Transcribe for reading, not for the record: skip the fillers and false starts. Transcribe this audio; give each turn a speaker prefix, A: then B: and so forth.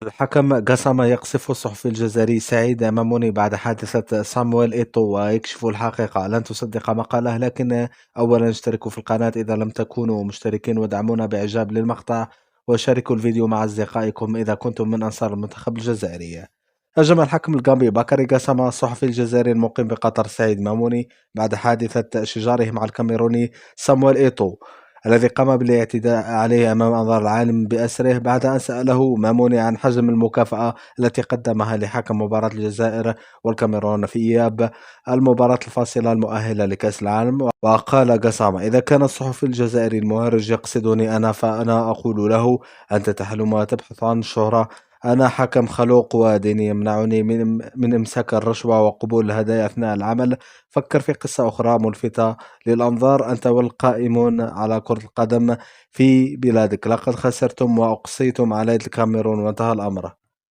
A: الحكم قسم يقصف الصحفي الجزائري سعيد ماموني بعد حادثة صامويل إيتو ويكشف الحقيقة. لن تصدق ما قاله، لكن أولا اشتركوا في القناة إذا لم تكونوا مشتركين، ودعمونا بإعجاب للمقطع، وشاركوا الفيديو مع أصدقائكم إذا كنتم من أنصار المنتخب الجزائري. هجم الحكم الغامبي باكاري قسم الصحفي الجزائري المقيم بقطر سعيد ماموني بعد حادثة شجاره مع الكاميروني صامويل إيتو الذي قام بالاعتداء عليه أمام أنظار العالم بأسره، بعد أن سأله ماموني عن حجم المكافأة التي قدمها لحكم مباراة الجزائر والكاميرون في إياب المباراة الفاصلة المؤهلة لكأس العالم. وقال قسامة: إذا كان الصحفي الجزائري المهرج يقصدني أنا، فأنا أقول له: أنت تحلم تبحث عن الشهرة، أنا حكم خلوق وديني يمنعني من إمساك الرشوة وقبول الهدايا أثناء العمل. فكر في قصة أخرى ملفتة للأنظار، أنت والقائمون على كرة القدم في بلادك لقد خسرتم وأقصيتم على يد الكاميرون، وانتهى الأمر.